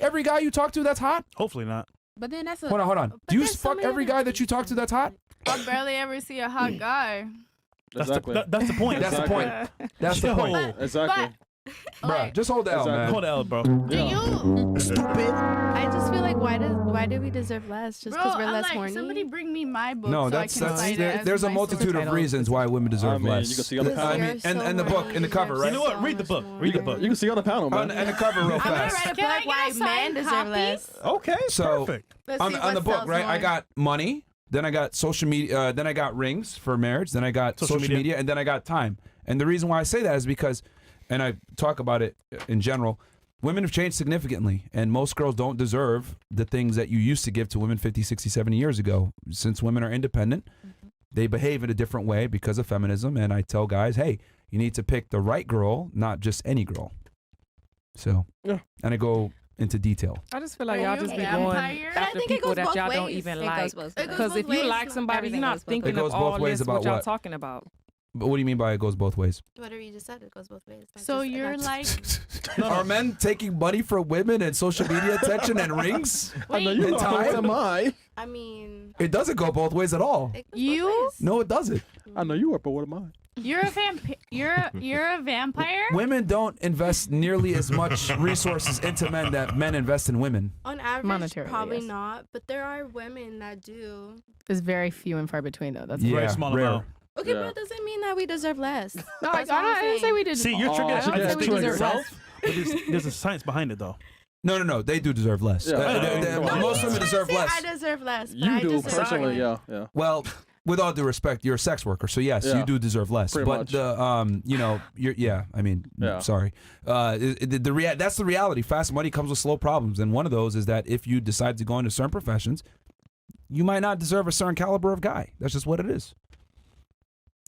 every guy you talk to that's hot? Hopefully not. But then that's a Hold on. Do you fuck every guy that you talk to that's hot? I barely ever see a hot guy. Exactly. That's the point. That's the point. That's the point. Exactly. Bro, just hold the L, man. Hold the L, bro. Do you? Stupid. I just feel like why do we deserve less just because Bro, we're less like, horny? somebody bring me my book No, so I can cite it as there's a my multitude source. of reasons why women deserve less. You can see on the I panel. mean, and the book, in the cover, right? You know what? Read the book. Read the book. You can see on the panel, man. And the cover real I'm gonna fast. write a Can I book why get a men signed deserve copy? less. Okay, So, perfect. Let's see on what the book, sells right? more. I got money, then I got social media, then I got rings for marriage, then I got social media, and then I got time. And the reason why I say that is because, and I talk about it in general, women have changed significantly, and most girls don't deserve the things that you used to give to women 50, 60, 70 years ago. Since women are independent, they behave in a different way because of feminism, and I tell guys, hey, you need to pick the right girl, not just any girl. So, and I go into detail. I just feel like Are y'all you just a be vampire? going I after think it people goes that both y'all don't ways. even It like. goes both ways. Because if you like somebody, you're Everything not goes both thinking ways. It goes of all both ways this about what y'all what? talking about. But what do you mean by it goes both ways? Whatever you just said, it goes both ways. Not So just- you're not like, Are men taking money from women and social media attention and rings? I know you In know time? what am I? I mean, It doesn't go both ways at all. it goes You? both ways. No, it doesn't. I know you are, but what am I? you're a you're a vampire? Women don't invest nearly as much resources into men that men invest in women. On average, Monetarily, probably yes. not, but there are women that do. It's very few and far between, though. That's Very small rare. amount. Okay, Yeah. but it doesn't mean that we deserve less. No, That's I what I'm didn't say saying. we did. See, you're Oh, triggered I at don't think we deserve yourself. But there's a science behind it, though. No, they do deserve less. Yeah. Most women deserve Say less. I deserve less. But You I do deserve personally, more. yeah. Well, with all due respect, you're a sex worker, so yes, Yeah. you do deserve less. Pretty but much. the I mean, Yeah. sorry. That's the reality. Fast money comes with slow problems, and one of those is that if you decide to go into certain professions, you might not deserve a certain caliber of guy. That's just what it is.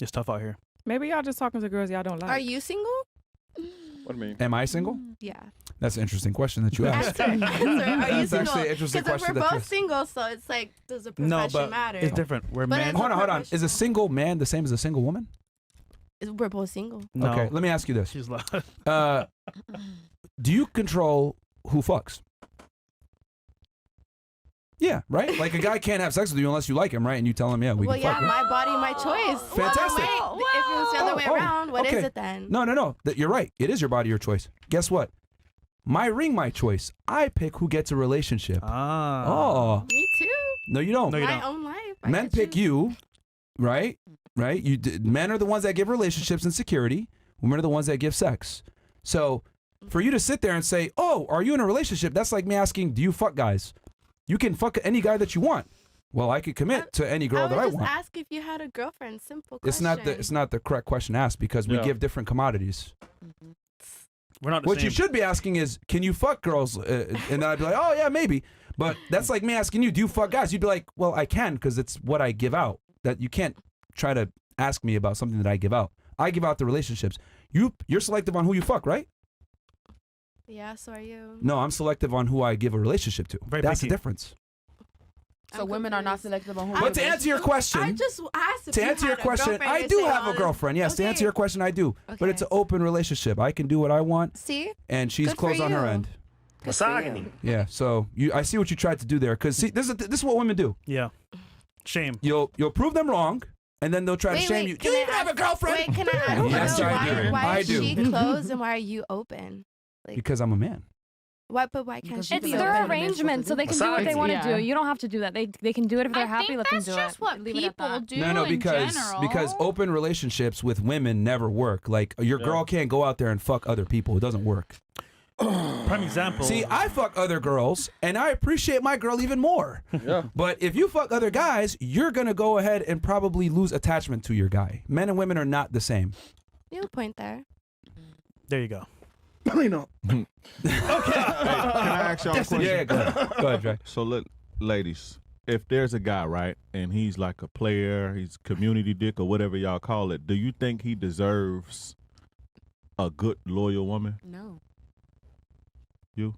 It's tough out here. Maybe y'all just talking to girls y'all don't like. Are you single? What do you mean? Am I single? Yeah. That's an interesting question that you asked. Answer. Are you That's single? actually an interesting Because question. we're that both single, so it's like, does the No, profession but matter? it's different. We're But men. it's- Hold on. Is a professional. single man the same as a single woman? We're both single. No. Okay, let me ask you this. She's like, Do you control who fucks? Yeah, right? Like a guy can't have sex with you unless you like him, right? And you tell him, yeah, we Well, can yeah, fuck. Right? my body, my choice. Fantastic. Well, wait, if it was the other way around, what is okay. it then? No. You're right. It is your body, your choice. Guess what? My ring, my choice. I pick who gets a relationship. Oh. Me too. No, you don't. No, you My don't. own life. I Men get pick you, right? Right? Men are the ones that give relationships and security. Women are the ones that give sex. So for you to sit there and say, oh, are you in a relationship? That's like me asking, do you fuck guys? You can fuck any guy that you want. Well, I could commit to any girl that I would just want. ask if you had a girlfriend. Simple It's question. not the correct question to ask because we Yeah. give different commodities. we're not the What same. you should be asking is, can you fuck girls? And then I'd be like, oh yeah, maybe. But that's like me asking you, do you fuck guys? You'd be like, well, I can because it's what I give out. That you can't try to ask me about something that I give out. I give out the relationships. You're selective on who you fuck, right? Yeah, so are you. No, I'm selective on who I give a relationship to. Very That's picky. the difference. So women are not selective on who. But to answer your question, I just asked if to you answer your had a question, girlfriend, I you do say have a honest. girlfriend. Yes, to Okay. answer your question, I do. But Okay. it's an open relationship. I can do what I want, See? and she's Good for closed on her you. end. Misogyny. Yeah. So I see what you tried to do there. Because see, this is what women do. Yeah. Shame. You'll prove them wrong, and then they'll try to shame you. can You I even have a ask- girlfriend. Wait, can I ask Yes, though, I do. why I is do. she closed and why are you open? Because I'm a man. But why can't Because she it's be their open? arrangement. Arrangements, so they can do what they want to Yeah. do. You don't have to do that. They can do it if they're happy. Let them that's do just it. what Leave it at people that. do No, in because general. open relationships with women never work. Like your girl can't go out there and fuck other people. It doesn't work. Prime example. See, I fuck other girls, and I appreciate my girl even more. Yeah. But if you fuck other guys, you're gonna go ahead and probably lose attachment to your guy. Men and women are not the same. You have a point there. There you go. You know. Can I ask y'all a question? Yeah, go ahead. Go ahead, Dre. So look, ladies, if there's a guy, right, and he's like a player, he's community dick or whatever y'all call it, do you think he deserves a good, loyal woman? No. You?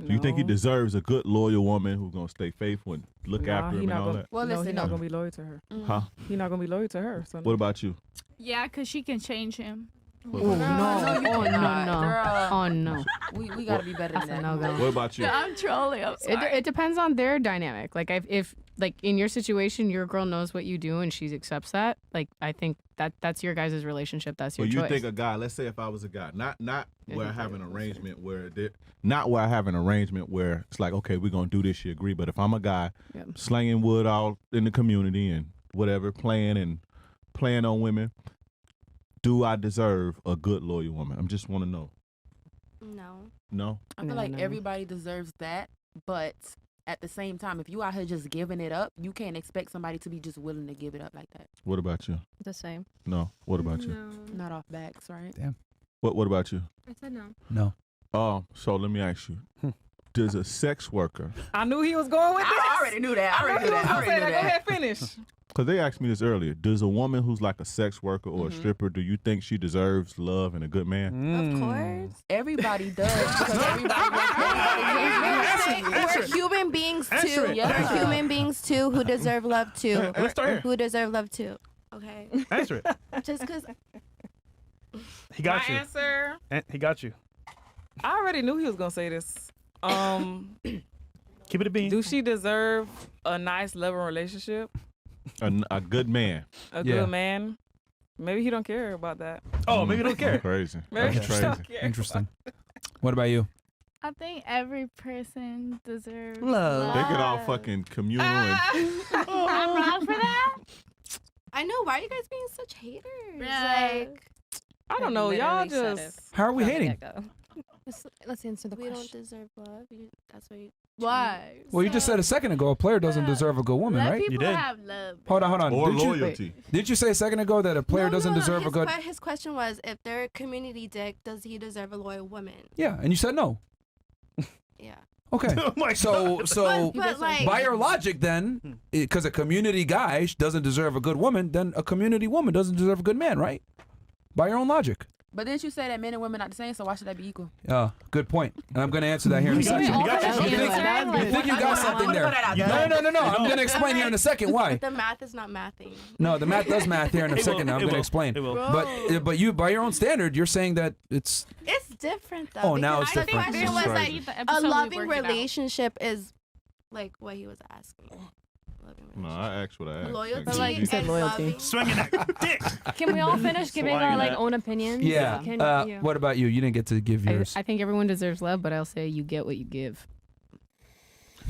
Do you think he deserves a good, loyal woman who's gonna stay faithful and look after him and all that? Well, no, he's not gonna be loyal to her. Huh? He's not gonna be loyal to her. So What about you? Yeah, because she can change him. What Oh about no! Oh no! No! Girl. Oh no! We gotta be better than That's a that. no-go. you? What about you? I'm trolling. I'm sorry. It depends on their dynamic. Like if like in your situation, your girl knows what you do and she accepts that. Like I think that's your guys' relationship. That's your Well, you choice. think a guy? Let's say if I was a guy, not where I Yeah, have an arrangement where not where I have an arrangement where it's like, okay, we're gonna do this. You agree? But if I'm a guy Yeah. slanging wood all in the community and whatever, playing on women, do I deserve a good loyal woman? I just want to know. No. No. I feel No, like no. everybody deserves that, but at the same time, if you out here just giving it up, you can't expect somebody to be just willing to give it up like that. What about you? The same. No. What about you? Not off backs, right? What about you? I said no. No. So let me ask you: does a sex worker? I knew he was going with this. I already knew that. I already knew that. I already knew Go that. ahead, finish. Because they asked me this earlier. Does a woman who's like a sex worker or a Mhm. stripper, do you think she deserves love and a good man? Of course. Everybody does because everybody. We're human beings Answer too. it. Yeah. We're human beings too who deserve love too. Let's start here. Who deserve love too. Okay. Answer it. Just because. He got you. answer. And he got you. I already knew he was gonna say this. Keep it a bean. Do she deserve a nice, loving relationship? A good man. A Yeah. good man? Maybe he don't care about that. Oh, maybe you don't care. Crazy. Maybe That's he crazy. don't care. Interesting. What about you? I think every person deserves Love. They get all fucking communal and I'm wrong for that. I know. Why are you guys being such haters? Yeah. Like, I don't know. Y'all just. How are we hating? Let's answer the we don't question. deserve love. That's why you. Why? Well, you just said a second ago a player doesn't deserve a good woman, Let right? people You did. have love. Hold on. or Did you- loyalty. Did you say a second ago that a player doesn't deserve a good? His question was, if they're a community dick, does he deserve a loyal woman? Yeah, and you said no. Yeah. Okay. Oh my So God. so But like, by your logic, then, because a community guy doesn't deserve a good woman, then a community woman doesn't deserve a good man, right? By your own logic. But didn't you say that men and women are the same? So why should that be equal? Good point. And I'm going to answer that here in a He got second. you. He got you. You think you got something there? No. I'm going to explain here in a second why. the math is not mathing. No, the math does math here in a It will. second. I'm It going to will. explain. It will. But you, by your own standard, you're saying that it's It's different though. Oh, now because it's the different. question This was is like crazy. a loving relationship is like what he was asking. Loving No, relationship. I asked what I asked. Loyalty. But, like, You said and loyalty. loving- Swinging that dick. Can we all finish giving our Swinging like that. own opinions? yeah. Can, What about you? You didn't get to give I, yours. I think everyone deserves love, but I'll say you get what you give.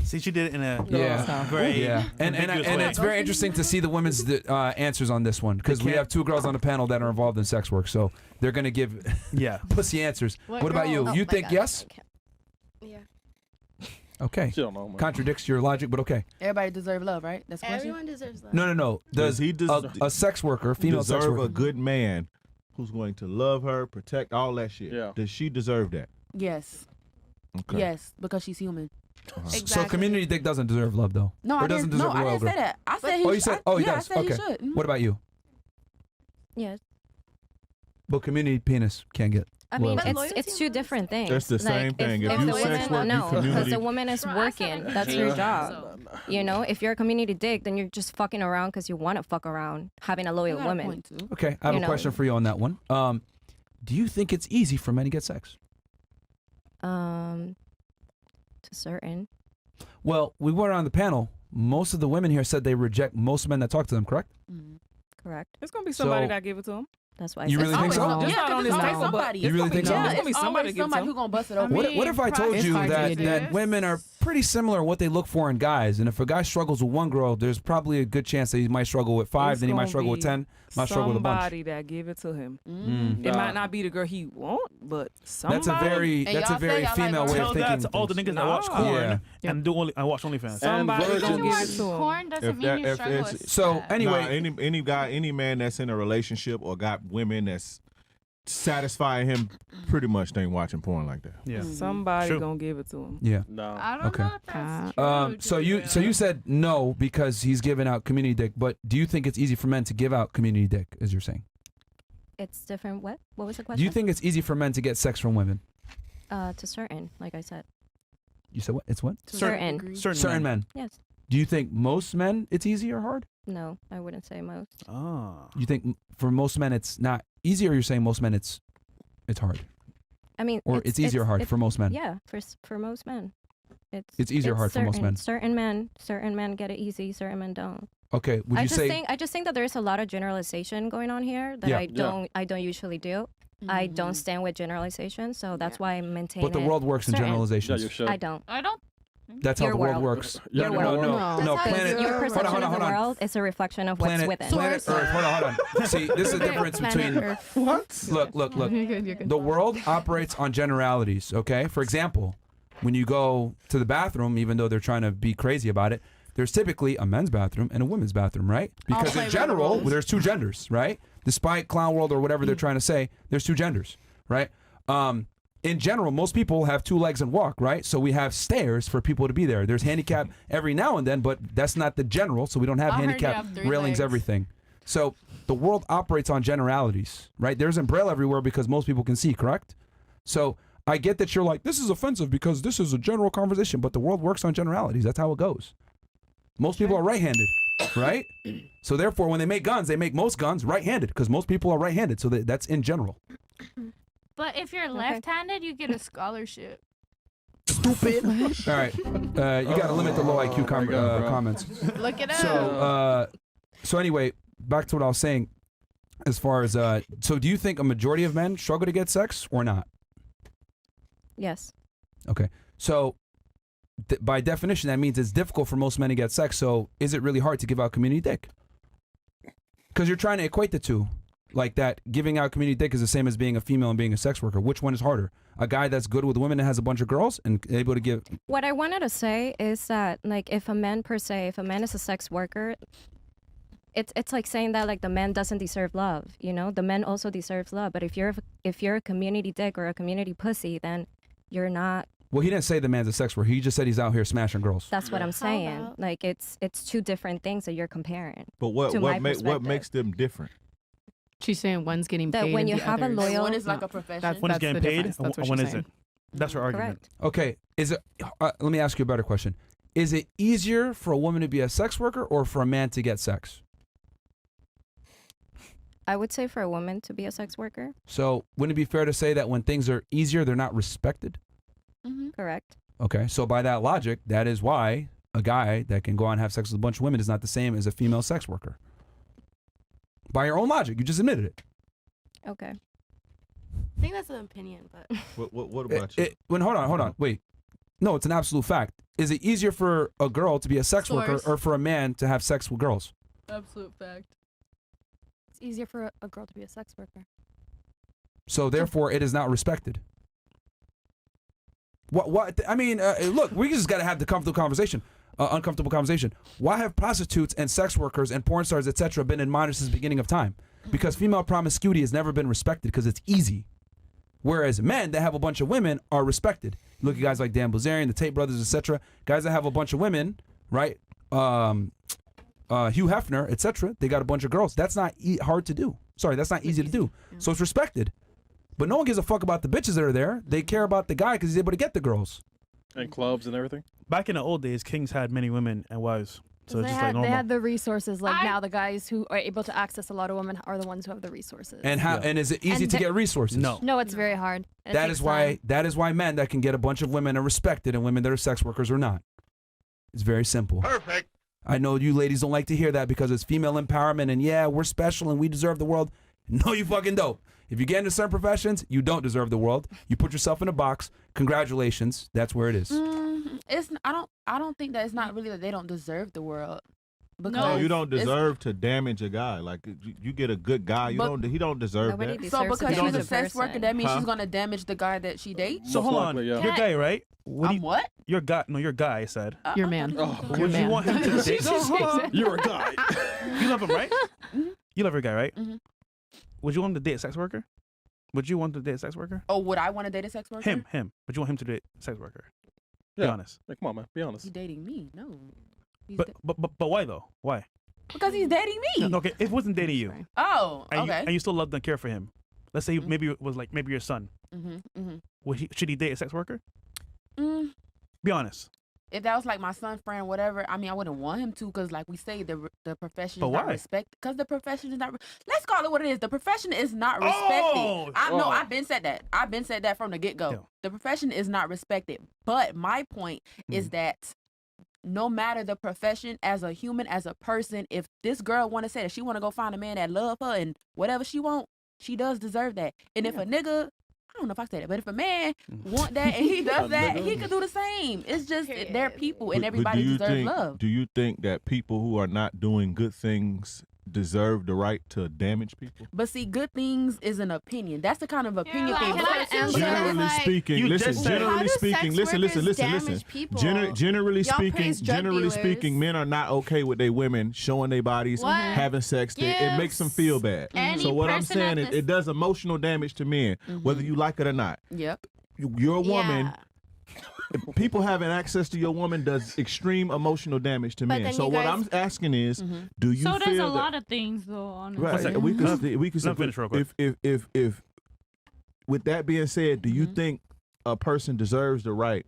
See, she did it in a Yeah. very Yeah, and ambiguous way. it's very interesting to see the women's answers on this one because we can't- have two girls on the panel that are involved in sex work, so they're gonna give Yeah. pussy answers. What about you? Oh You my think God, yes? I can't. Yeah. Okay, She don't know, man. contradicts your logic, but okay. Everybody deserve love, right? That's the question. Everyone deserves love. No. Does he a sex worker, female sex deserve worker? a good man who's going to love her, protect all that shit? Yeah. Does she deserve that? Yes. Okay. Yes, because she's human. Exactly. So community dick doesn't deserve love though. No, or I doesn't didn't. deserve No, a I loyal didn't say girl. that. I said he. Oh, you said. Oh, he yeah, does. I said Okay. he should. Mhm. What about you? Yes. But community penis can't get. I mean, loyalty. it's two different things. That's the same thing. If If you the sex woman, work, you no, because community- the woman is working. That's her job. You know, if you're a community dick, then you're just fucking around because you want to fuck around, having a You loyal got a woman. point, too. Okay, I have You a know. question for you on that one. Do you think it's easy for men to get sex? To certain. Well, we were on the panel. Most of the women here said they reject most men that talk to them, correct? Mhm. Correct. It's gonna be somebody So- that give it to him. That's why. You I really said think so? no. Just not on it's this always table, but somebody. You It's really gonna think be- so? Yeah, It's gonna be it's somebody always to give somebody some. who gonna bust it I open. mean, What if I told It's you hard to that, do that this. women are pretty similar in what they look for in guys, and if a guy struggles with one girl, there's probably a good chance that he might struggle with 5, It's then he might gonna struggle with be 10, might struggle with a bunch. Somebody that give it to him. Mhm. It Nah. might not be the girl he want, but somebody. That's a very And that's a y'all say very y'all like female way Tell of that thinking. to all the things. niggas that watch Nah. corn Yeah. and watch OnlyFans. Somebody And gonna give it virgins. to him. Corn doesn't If mean that- you if struggle it's- with So that. anyway, Nah, any man that's in a relationship or got women that's satisfying him pretty much ain't watching porn like that. Yeah. Somebody True. gonna give it to him. yeah. No. I don't Okay. know if that's true. So you said no because he's giving out community dick, but do you think it's easy for men to give out community dick, as you're saying? It's different. What? What was the question? Do you think it's easy for men to get sex from women? To certain, like I said. You said what? It's what? Certain. Certain men. Yes. Do you think most men it's easy or hard? No, I wouldn't say most. Ah. You think for most men it's not easy, or you're saying most men it's it's hard, I mean, or it's easier hard for most men. Yeah, for most men, It's easier hard for most men. Certain men get it easy. Certain men don't. Okay, would you say? I just think that there's a lot of generalization going on here that I don't usually do. I don't stand with generalization, so that's why I maintain. But the world works in generalizations. Yeah, you should. I don't. That's how Your the world world. works. Your world. No, That's how planet. Your perception hold of the on. world is a reflection of what's within. Planet Earth. Hold on. See, this is the difference between. What? Look. You're good. The world operates on generalities. Okay. For example, when you go to the bathroom, even though they're trying to be crazy about it, there's typically a men's bathroom and a women's bathroom, right? Because in general, there's two genders, right? Despite clown world or whatever they're trying to say, there's two genders, right? In general, most people have 2 legs and walk, right? So we have stairs for people to be there. There's handicap every now and then, but that's not the general, so we don't have handicap railings, everything. So the world operates on generalities, right? There's in Braille everywhere because most people can see, correct? So I get that you're like, this is offensive because this is a general conversation, but the world works on generalities. That's how it goes. Most people are right-handed, right? So therefore, when they make guns, they make most guns right-handed because most people are right-handed. So that's in general. But if you're left-handed, you get a scholarship. Stupid. All right, you got to limit the low IQ comments. Look it up. So anyway, back to what I was saying. As far as so do you think a majority of men struggle to get sex or not? Yes. Okay, so by definition, that means it's difficult for most men to get sex. So is it really hard to give out community dick? Because you're trying to equate the two. Like that, giving out community dick is the same as being a female and being a sex worker. Which one is harder? A guy that's good with women and has a bunch of girls and able to give. What I wanted to say is that, like, if a man is a sex worker, it's like saying that like the man doesn't deserve love. You know, the man also deserves love. But if you're a community dick or a community pussy, then you're not. Well, he didn't say the man's a sex worker. He just said he's out here smashing girls. That's what I'm saying. Like it's 2 different things that you're comparing. But what makes them different? She's saying one's getting paid. That when you and the have a other's- loyal, One is like a profession. One is getting the paid, difference. That's what and one she's isn't. saying. That's her argument. correct. Okay, is it? Let me ask you a better question. Is it easier for a woman to be a sex worker or for a man to get sex? I would say for a woman to be a sex worker. So wouldn't it be fair to say that when things are easier, they're not respected? Correct. Okay, so by that logic, that is why a guy that can go out and have sex with a bunch of women is not the same as a female sex worker. By your own logic, you just admitted it. Okay. I think that's an opinion, but What about you? Hold on, wait. No, it's an absolute fact. Is it easier for a girl to be a sex worker or for a man to have sex with girls? Absolute fact. it's easier for a girl to be a sex worker. So therefore, it is not respected. What? I mean, look, we just got to have the uncomfortable conversation. Why have prostitutes and sex workers and porn stars, etc., been admonished since the beginning of time? Because female promiscuity has never been respected because it's easy. Whereas men that have a bunch of women are respected. Look at guys like Dan Bilzerian, the Tate brothers, etc. Guys that have a bunch of women, right? Hugh Hefner, etc. They got a bunch of girls. That's not hard to do. Sorry, that's not easy to do. So it's respected. But no one gives a fuck about the bitches that are there. They care about the guy because he's able to get the girls. And clubs and everything. Back in the old days, kings had many women and wives. So it's just like they normal. had the resources. Like now, the guys who are able to access a lot of women are the ones who have the resources. And how? And is it easy And to the- get resources? No. No, it's very hard. It That takes is why. time. That is why men that can get a bunch of women are respected, and women that are sex workers are not. It's very simple. Perfect. I know you ladies don't like to hear that because it's female empowerment, and yeah, we're special and we deserve the world. No, you fucking don't. If you get into certain professions, you don't deserve the world. You put yourself in a box. Congratulations. That's where it is. It's I don't think that it's not really that they don't deserve the world. No, Because you don't it's- deserve to damage a guy. Like you get a good guy, he don't deserve Nobody that. deserves So to because she's damage a a sex worker, person. that means Huh? she's gonna damage the guy that she dates. So hold on, Likely, yeah. you're gay, right? What do I'm you, what? you're guy. No, you're guy. I said. Your man. Oh, Would Your you man. want him to date? you're a guy. You love him, right? You love your guy, right? Mhm. Would you want him to date a sex worker? Would you want to date a sex worker? Oh, would I want to date a sex worker? Him. Would you want him to date a sex worker? Be Yeah. honest. Like, come on, man. Be honest. He's dating me. No. He's But why though? Why? because he's dating me. Okay, if it wasn't dating you, Oh, and, okay. you still loved and care for him, let's say maybe it was like maybe your son. Mm-hmm. Should he date a sex worker? Mm, Be honest. if that was like my son friend, whatever, I mean, I wouldn't want him to, because like we say, the profession But is not why? respected. Because the profession is not. Let's call it what it is. The profession is not respected. Oh! I've been said that. I've been said that from the get go. Yeah. The profession is not respected. But my point is that no matter the profession, as a human, as a person, if this girl want to say that she want to go find a man that love her and whatever she want, she does deserve that. And if a nigga, I don't know if I said it, but if a man want that and he does that, he could do the same. It's just they're people and everybody deserves love. Do you think that people who are not doing good things deserve the right to damage people? But see, good things is an opinion. That's the kind of opinion like, thing. can I answer? Generally Like, speaking, You listen. just said- Generally How do speaking, sex listen. workers damage people? Generally Y'all speaking, praise drug generally speaking, dealers. men are not okay with their women showing their bodies, What having sex. It makes them feel bad. any So what I'm person saying at is, this- it does emotional damage to men, whether you like it or not. Yep. You're a woman. Yeah. People having access to your woman does extreme emotional damage to But men. then So you what guys- I'm asking is, do you So feel there's a that, lot of things though on it. right? One second. We could Let me finish real quick. if with that being said, do you think a person deserves the right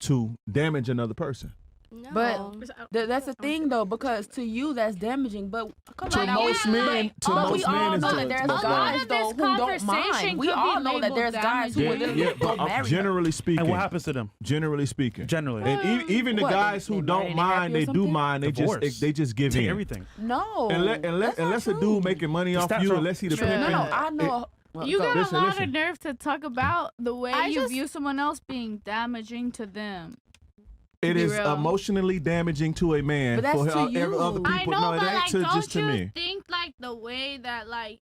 to damage another person? No. But that's the thing though, because to you that's damaging. But come To on, now, most men, to but most we all men is know good. that there's A lot guys of though this who don't conversation mind. We could be all know that labeled there's guys who would literally go but marry her. generally speaking, And what happens to them? generally speaking, Generally. and even the What, guys they who married don't and mind, happy or they do something? mind. Divorce. They just give Take in. everything. No, Unless a dude making money The off stats you, are- unless he the no, pimping. I know. Well, You go. got Listen, a lot listen. of nerve to talk about the way I you just- view someone else being damaging to them. It be is real. emotionally damaging to a man But that's for to you. other people. I know, No, it but ain't like, to, don't just to you me. think like the way that like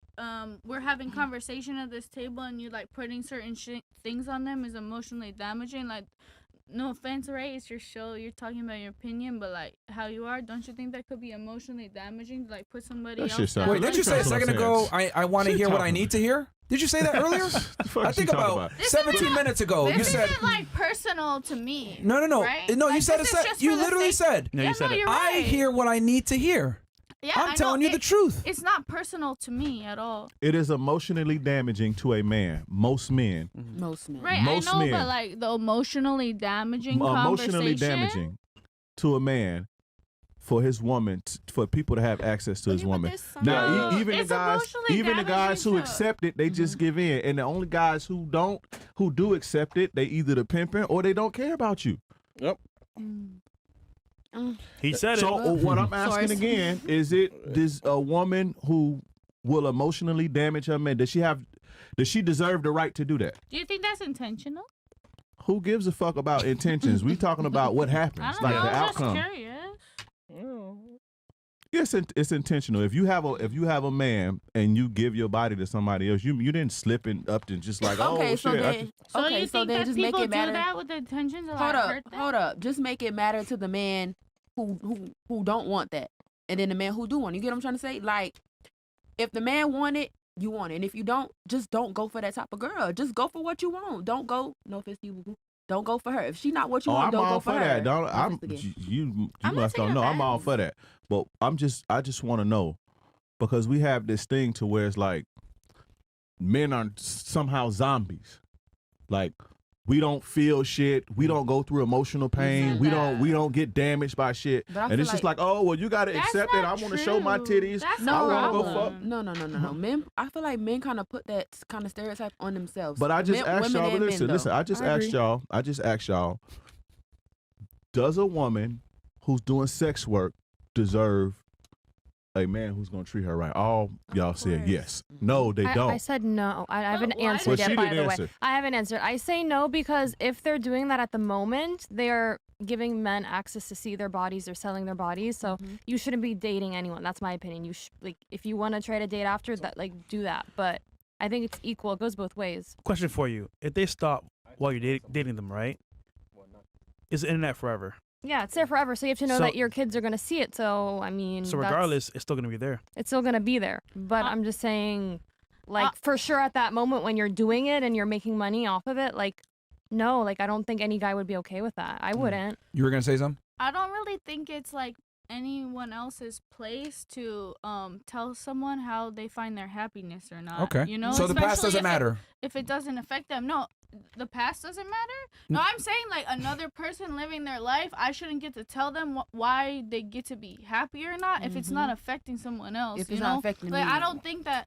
we're having conversation at this table and you're like putting certain things on them is emotionally damaging? Like, no offense, right? It's your show. You're talking about your opinion, but like how you are, don't you think that could be emotionally damaging? To, like put somebody That else shit sound- down? Wait, didn't you say a That's what I'm second ago? saying. I want to She hear what I talking- need to hear. Did you say that earlier? The fuck I she think talking about This 17 isn't- minutes ago. You This said isn't like personal to me. no. right? No, you Like, said this it. is just You for the literally sake- said. No, you said it. You're I right. hear what I need to hear. Yeah, I'm I telling know. you the truth. It's not personal to me at all. It is emotionally damaging to a man. Most men. Most men. Right, Most I know, men. but like the emotionally damaging Emotionally conversation. damaging to a man for his woman, for people to have access to his but woman. there's some- Now, No, even the it's guys, emotionally even the guys who damaging to- accept it, they just give in, and the only guys who do accept it, they either the pimping or they don't care about you. Yep. He said So it. what I'm asking again is, does a woman who will emotionally damage her man, does she deserve the right to do that? Do you think that's intentional? Who gives a fuck about intentions? We talking about what I happens, don't like know. the I'm just outcome. curious. Yes, it's intentional. If you have a man and you give your body to somebody else, you didn't slip and up and just like, Okay, oh so shit. then, So okay, you so think then that just make people it matter. do that with the intention to Hold like hurt up, them? hold up. Just make it matter to the man who don't want that, and then the man who do want it. You get what I'm trying to say? Like, if the man want it, you want it, and if you don't, just don't go for that type of girl. Just go for what you want. Don't go. No offense to you. Don't go for her. If she not what you want, I'm don't all go for for her. that. No I'm offense again. you I'm not must don't saying know. I'm all that. for that. But I just want to know, because we have this thing to where it's like men are somehow zombies. Like, we don't feel shit. We don't go through emotional pain. We don't get damaged by shit. But I And feel it's just like, oh well, you gotta That's accept it. not I want to show my true. titties. That's No, the wanna go problem. fuck. No. Men, I feel like men kind of put that kind of stereotype on themselves. But I just Men- asked women y'all. and But men, listen, though. listen. I just asked y'all. Does a woman who's doing sex work deserve a man who's gonna treat her right? All y'all said course. yes. No, they don't. I said no. I haven't why? answered But yet, she by didn't the way. answer. I haven't answered. I say no because if they're doing that at the moment, they're giving men access to see their bodies. They're selling their bodies. So you shouldn't be dating anyone. That's my opinion. You like, if you want to try to date after that, like, do that. But I think it's equal. It goes both ways. Question for you: if they stop while you're dating them, right? Is the internet forever? Yeah, it's there forever. So you have to know So- that your kids are going to see it. So, I mean, So that's- regardless, it's still gonna be there. it's still going to be there. But I'm just saying, like, for sure at that moment when you're doing it and you're making money off of it, like, no, like, I don't think any guy would be okay with that. I wouldn't. You were gonna say something? I don't really think it's like anyone else's place to tell someone how they find their happiness or not. Okay. You know, So the past especially doesn't if matter. if it doesn't affect them. No, the past doesn't matter. No, I'm saying like another person living their life, I shouldn't get to tell them why they get to be happy or not if it's not affecting someone else. If you it's know, not affecting like me. I don't think that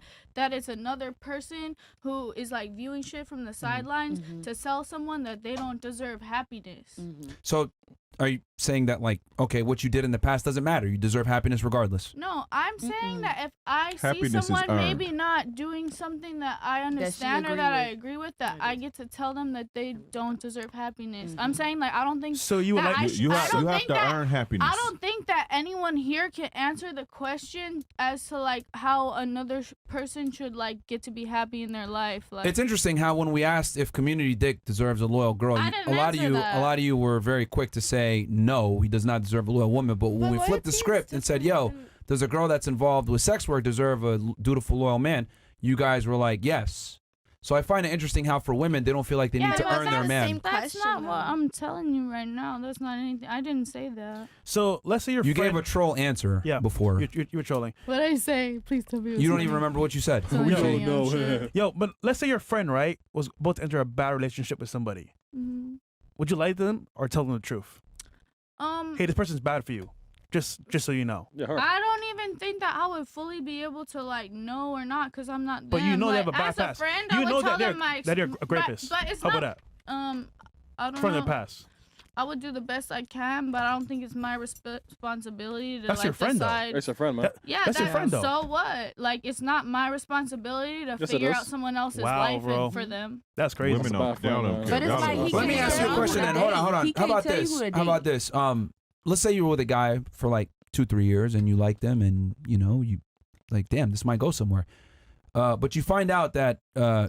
it's another person who is like viewing shit from the sidelines to tell someone that they don't deserve happiness. So, are you saying that like, okay, what you did in the past doesn't matter? You deserve happiness regardless. No, I'm saying that if I Happiness see is someone earned. maybe not doing something that I understand or agree that I with. agree with, that I get to tell them that they don't deserve happiness. I'm saying like I don't think So you would that like I You I have, don't you have think to that- earn happiness. I don't think that anyone here can answer the question as to like how another person should like get to be happy in their life. Like It's interesting how when we asked if Community Dick deserves a loyal girl, I you- didn't a lot of answer you, that. a lot of you were very quick to say no, he does not deserve a loyal woman. But when we what flipped if the he's script and said, "Yo, different does a girl that's involved with sex work deserve a dutiful, loyal man?" You guys were like, "Yes." So I find it interesting how for women they don't feel like they need to but earn their that's man. That's not what I'm telling you right now. That's not anything. I didn't say that. So let's say your You friend. gave a troll answer Yeah. before. You were trolling. What did I say? Please tell me. You don't even remember what you said. So We yeah, don't yeah, know. shit. Yo, but let's say your friend, right, was about to enter a bad relationship with somebody. Mhm. Would you lie to them or tell them the truth? Hey, this person's bad for you. Just so you know. Yeah, her. I don't even think that I would fully be able to like know or not because I'm not. But you them. know they Like, have a bad as past. A friend, You I would know tell that them my they're ex- a rapist. But it's How not. about that? I don't From know. their past. I would do the best I can, but I don't think it's my responsibility to That's like your friend, though. decide. It's a friend, man. That- Yeah, That's your friend, though. So what? Like, it's not my responsibility to Yes, it figure is. out someone else's Wow, life bro. for them. That's crazy. Women That's don't. about They fun, don't man. care. But it's Y'all like don't he care. Let me can't ask you a tell question who then. to Hold on, date. hold on. He How can't about tell you this? who to How date. about this? Let's say you were with a guy for like 2-3 years and you liked him and you like, damn, this might go somewhere. But you find out that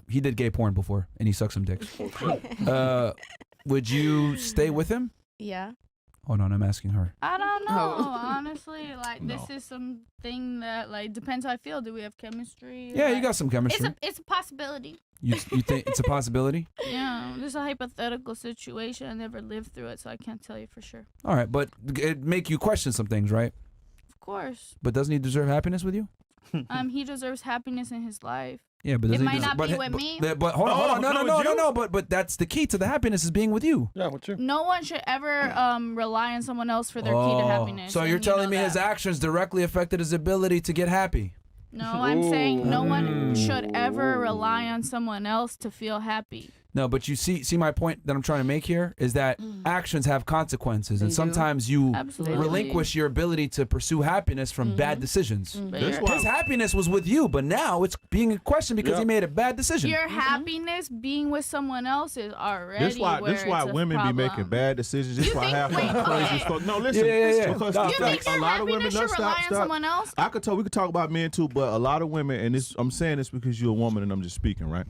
he did gay porn before and he sucked some dicks. Would you stay with him? Yeah. Hold on, I'm asking her. I don't know. Oh. Honestly, like this is something that like depends how I feel. Do we have chemistry? Yeah, you Like, got some chemistry. It's a possibility. You think it's a possibility? Yeah, this is a hypothetical situation. I never lived through it, so I can't tell you for sure. All right, but it make you question some things, right? Of course, But doesn't he deserve happiness with you? he deserves happiness in his life. Yeah, but It doesn't he might not but, be with me. But hold on, hold on, not with you? but that's the key to the happiness is being with you. Yeah, with you. No one should ever rely on someone else for their key to happiness. So and you're you telling know me his that. actions directly affected his ability to get happy? No, I'm saying no one should Ooh. ever rely on someone else to feel happy. No, but you see my point that I'm trying to make here is that actions have consequences, and They do. sometimes you Absolutely. relinquish your ability to pursue happiness from bad decisions. But That's your, why- His happiness was with you, but now it's being questioned because Yeah. he made a bad decision. your happiness being with someone else is already This why where this why it's a women problem. be making bad decisions. This You why think- half wait, of crazy okay. fuck. No, listen. Yeah. Because Stop, You stop. think your a lot of women. happiness No, should stop, rely on stop. someone else? I could talk. We could talk about men too, but a lot of women, and this I'm saying this because you're a woman and I'm just speaking, right?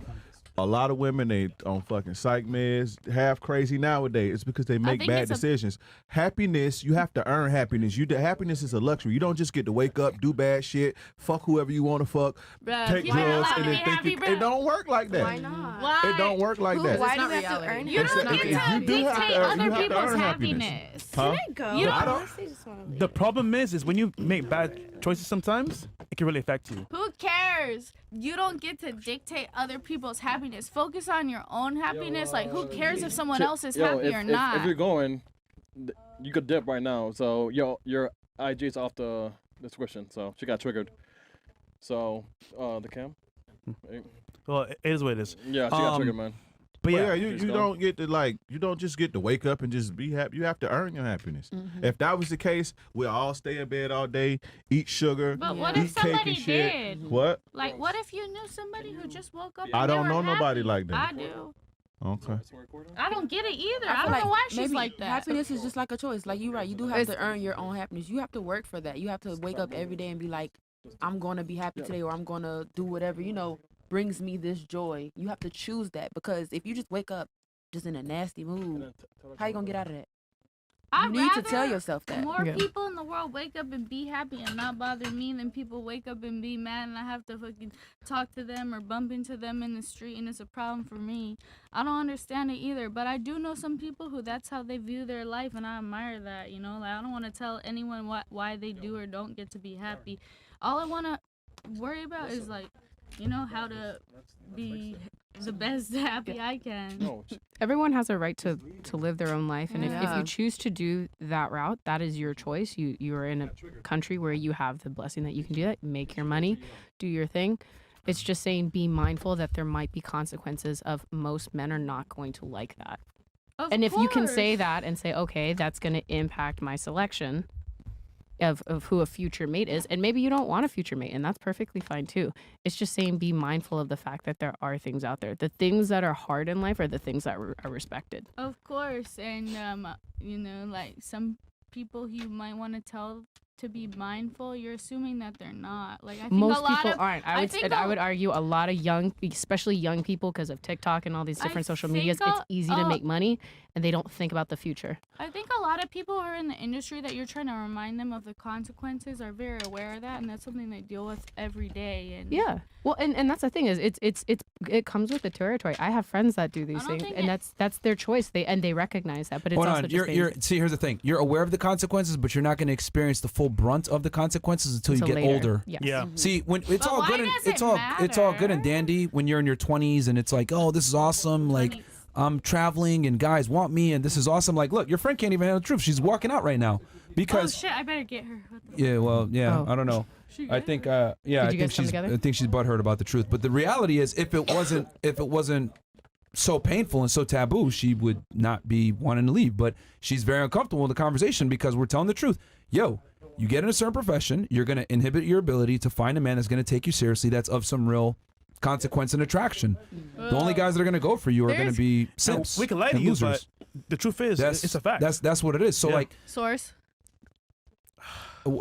A lot of women they on fucking psych meds, half crazy nowadays. It's because they make think bad it's a- decisions. Happiness, you have to earn happiness. Happiness is a luxury. You don't just get to wake up, do bad shit, fuck whoever you want to fuck, Bruh, take people are drugs, allowed and to then be think happy, you, bruh. it don't work like that. Why not? Why? It don't work like that. Why It's do not we have to reality. earn You it? don't It's- get you to do have to- dictate you other have to people's earn happiness. happiness. Huh? Go. You I don't- honestly just want to leave. The problem is when you make bad choices sometimes, it can really affect you. Who cares? You don't get to dictate other people's happiness. Focus on your own happiness. Like, who cares if someone else is happy or not? If you're going, you could dip right now. So your IG is off the description. So she got triggered. So the cam. Well, it is what it is. Yeah, she got triggered, man. But But yeah, yeah, you don't get to you don't just get to wake up and just be happy. You have to earn your happiness. If that was the case, we'll all stay in bed all day, eat sugar, But what eat if cake somebody and shit. did? What? Like, what if you knew somebody who just woke up? I and they don't were know nobody happy? like that. I do. Okay. I don't get it either. I feel don't like know why she's maybe like that. Happiness is just like a choice. Like you're right. You do have to earn your own happiness. You have to work for that. You have to wake up every day and be like, I'm gonna be happy today, or I'm gonna do whatever brings me this joy. You have to choose that, because if you just wake up just in a nasty mood, how you gonna get out of that? I'd You need to tell rather yourself that. More Yeah. people in the world wake up and be happy and not bother me than people wake up and be mad and I have to fucking talk to them or bump into them in the street and it's a problem for me. I don't understand it either, but I do know some people who that's how they view their life and I admire that, Like, I don't want to tell anyone why they do or don't get to be happy. All I want to worry about is like you know, how to be the best happy I can. No, Everyone has a right to live their own life, and if Yeah. you choose to do that route, that is your choice. You are in a country where you have the blessing that you can do that. Make your money, do your thing. It's just saying be mindful that there might be consequences of most men are not going to like that. Of And if you can say course. that and say, okay, that's going to impact my selection of who a future mate is, and maybe you don't want a future mate, and that's perfectly fine too. It's just saying be mindful of the fact that there are things out there. The things that are hard in life are the things that are respected. Of course, and you know, like some people you might want to tell to be mindful, you're assuming that they're not. Like I think Most a lot people of, aren't. I would argue a lot of young, especially young people, because of TikTok and all these I different social think medias, it's easy to make money, and they don't think about the future. I think a lot of people who are in the industry that you're trying to remind them of the consequences are very aware of that, and that's something they deal with every day. And Yeah. Well, and that's the thing is it comes with the territory. I have friends that do these don't things, think and it- that's their choice. They recognize that, but it's Hold also on, just you're see. Here's the thing: you're aware of the consequences, but you're not going to experience the full brunt of the consequences until you get later. older. Yes. Yeah. See, when it's But all why good, and does it's it all good and matter? dandy when you're in your 20s, and it's like, oh, this is awesome. Like, I'm traveling, and guys want me, and this is awesome. Like, look, your friend can't even handle the truth. She's walking out right now Oh because. shit! I better get her. What the Yeah, well, yeah, Oh. I don't know. She I good? think, Did you I guys think come she's, together? I think she's butthurt about the truth. But the reality is, if it wasn't so painful and so taboo, she would not be wanting to leave. But she's very uncomfortable with the conversation because we're telling the truth. Yo, you get in a certain profession, you're gonna inhibit your ability to find a man that's gonna take you seriously. That's of some real consequence and attraction. The only guys that are gonna go for you are gonna There's- be simps. We can lie to and you, losers. but the truth is, it's a fact. That's what it is. So Yeah. like, source.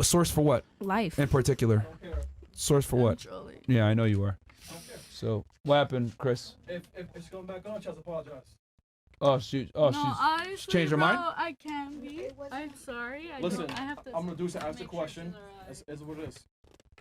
source for what Life. in particular? Source for what? Trolling. Yeah, I know you are. So what happened, Chris? if she's going back on, she has to apologize. Oh shoot! Oh, no, she's honestly, changed her bro, mind? I can be. I'm sorry. Listen, I have to. I'm gonna do is ask the make question. sure Is what it is.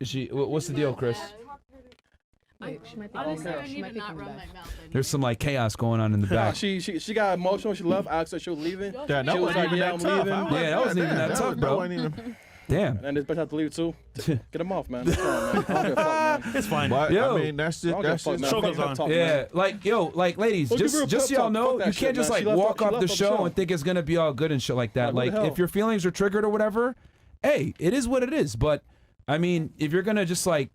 Is she? What's the deal, Chris? She might be Honestly, Okay. I need to not run my mouth. There's some like chaos going on in the Nah, back. she got emotional. She left. I asked her she was leaving. Yeah, that She was wasn't like, even yeah, that I'm tough. leaving. Yeah, that wasn't even that tough, bro. wasn't even- Damn. And this bitch had to leave too. Get him off, man. That's all, man. I don't give a fuck, man. It's fine. But Yo. I mean, that's I just don't give a that's fuck, just man. show Fuck goes pep on. talk, Yeah, man. like yo, like ladies, Well, give her a just pep y'all talk. know Fuck that you shit, can't just man. like She left walk the- she off left the the show show. and think it's gonna be all good and shit like that. Like, what Like the hell? if your feelings are triggered or whatever, hey, it is what it is. But I mean, if you're gonna just like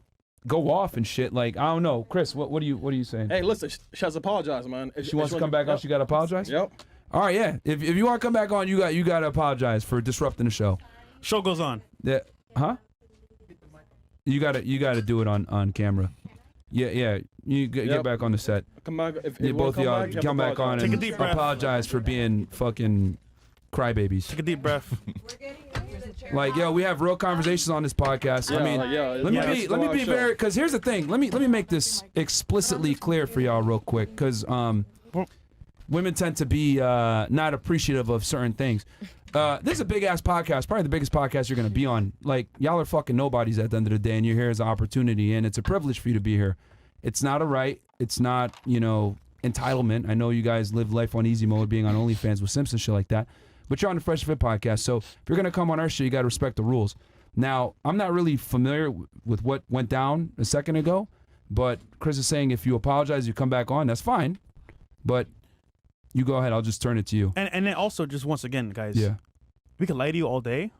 go off and shit, like I don't know, Chris, what are you saying? Hey, listen, she has to apologize, man. If She wants to come back on. Yep. She gotta apologize. Yep. All right, yeah. If you want to come back on, you got to apologize for disrupting the show. Show goes on. Yeah, huh? You got to do it on camera. Yeah. You get Yep. back on the set. Come back. If Yeah, you both of wanna y'all you have come to back on apologize. Take a and deep breath. apologize for being fucking crybabies. Take a deep breath. Like, yo, we have real conversations on this podcast. I Yeah, mean, like, yeah, let yeah, me it's be a show. very, because here's the thing. Let me make this explicitly clear for y'all real quick, because women tend to be not appreciative of certain things. This is a big ass podcast, probably the biggest podcast you're gonna be on. Like, y'all are fucking nobodies at the end of the day, and you're here as an opportunity, and it's a privilege for you to be here. It's not a right. It's not, entitlement. I know you guys live life on easy mode, being on OnlyFans with Simpson shit like that, but you're on the Fresh Fit podcast, so if you're gonna come on our shit, you gotta respect the rules. Now, I'm not really familiar with what went down a second ago, but Chris is saying if you apologize, you come back on, that's fine. But you go ahead. I'll just turn it to you. And then also, just once again, guys, Yeah. we can lie to you all day.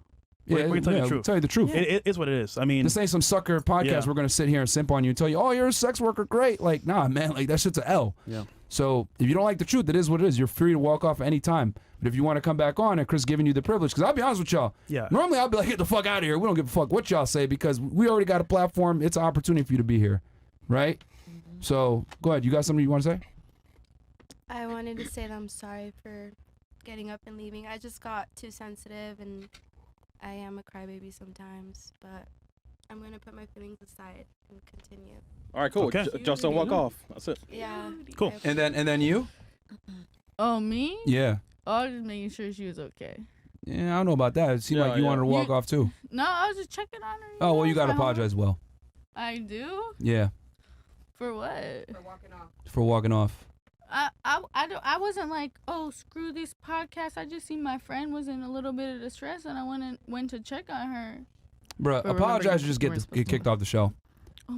Yeah, we can tell you the we'll truth. tell you the truth. It is what it is. I mean, This ain't some sucker podcast. Yeah. We're gonna sit here and simp on you and tell you, oh, you're a sex worker, great. Like, nah, man, like that shit's a L. Yeah. So if you don't like the truth, it is what it is. You're free to walk off at any time. But if you want to come back on, and Chris giving you the privilege, because I'll be honest with y'all. Yeah. Normally I'll be like, get the fuck out of here. We don't give a fuck what y'all say because we already got a platform. It's an opportunity for you to be here, right? So go ahead. You got something you want to say? I wanted to say that I'm sorry for getting up and leaving. I just got too sensitive, and I am a crybaby sometimes, but I'm going to put my feelings aside and continue. All right, cool. Okay. Just don't walk off. That's it. Yeah. Cool. And then you? Oh, me? Yeah. Oh, I was just making sure she was okay. Yeah, I don't know about that. It seemed Yeah, like you yeah. wanted to walk off too. No, I was just checking on her. Oh, well, you got to know, so I hope- apologize well. I do? Yeah, For what? for walking off. I wasn't like, oh, screw this podcast. I just seen my friend was in a little bit of distress, and I went to check on her. Bruh, But remember, apologize or you just weren't get supposed to. kicked off the show.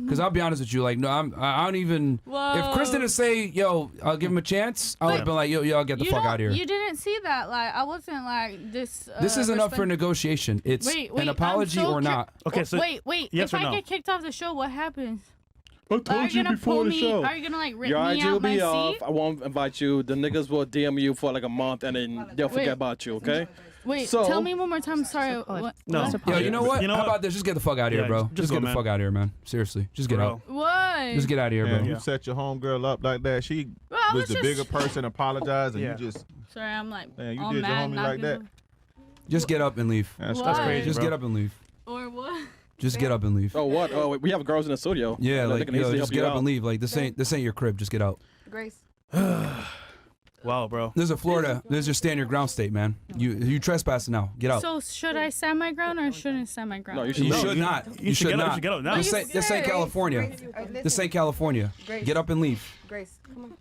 Because I'll be honest with you, like, no, I don't even. If Chris didn't say, "Yo, I'll give him a chance," I would have been like, "Yo, I'll get the fuck out of here." You didn't see that. Like, I wasn't like this. This isn't up for negotiation. It's an apology or not. Okay, so wait. yes If or I no? get kicked off the show, what happens? I Are told you you gonna before pull the me? show. Are you gonna like rip Your me IG out will my be seat? off. I won't invite you. The niggas will DM you for like a month, and then they'll forget Wait. about you. Okay? Wait, So- tell me one more time. Sorry. What? No. Yo, you know what? You know How what? about this? Just get the fuck out of here, Yeah, bro. just go, get the man. fuck out of here, man. Seriously, just get Bro. out. What? Just get out of here, bro. Man, you set your homegirl up like that. She Bro, I was was the just- bigger person, apologized, and Yeah. you just Sorry, I'm like. man, you all did your mad, homie not like that. gonna- Just get up and leave. That's Why? crazy, Just bro. get up and leave. Or what? Just get up and leave. Oh what? Oh, we have girls in the studio. Yeah, They like can easily yo, help just you get up out. and leave. Like this ain't your crib. Just get out. Grace. Wow, bro. This is Florida. This is your stand your ground state, man. You trespassing now. Get out. So should I stand my ground or shouldn't stand my ground? No, you should. You No, should not. You should get up- not. you should get up now. This ain't California. This ain't California. Get up and leave. Grace, come on.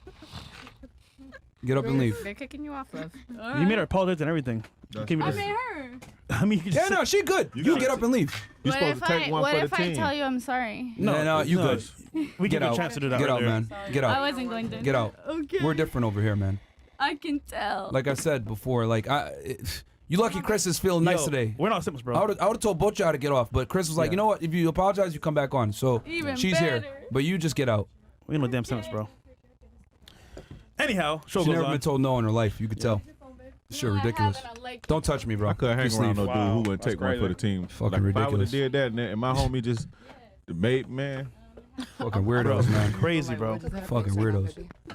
Get up and leave. They're kicking you off, love. You made her apologize and everything. You can't be I just- made her. I mean, you can Yeah, just no, she good. You get up and leave. You're What supposed if to take one what for if the I team. tell you I'm sorry? No, you good. We Get give you a out. chance to do that. Get right out, there. man. Get I out. wasn't going to. Get out. Okay. We're different over here, man. I can tell. Like I said before, like you lucky Chris is feeling nice Yo, today. We're not Sims, bro. I would have told both y'all to get off, but Chris was like, Yeah. you know what? If you apologize, you come back on. So Even she's here, better. but you just get out. We ain't no damn Sims, bro. Anyhow, show She's goes never on. been told no in her life. You could tell. This shit ridiculous. Don't touch me, bro. I couldn't hang Just around leave. no dude who wouldn't That's take one for the crazy. team. Fucking Like, if I would ridiculous. have did that, and my homie just the mate, man. Fucking weirdos, man. Crazy, bro. Fucking weirdos.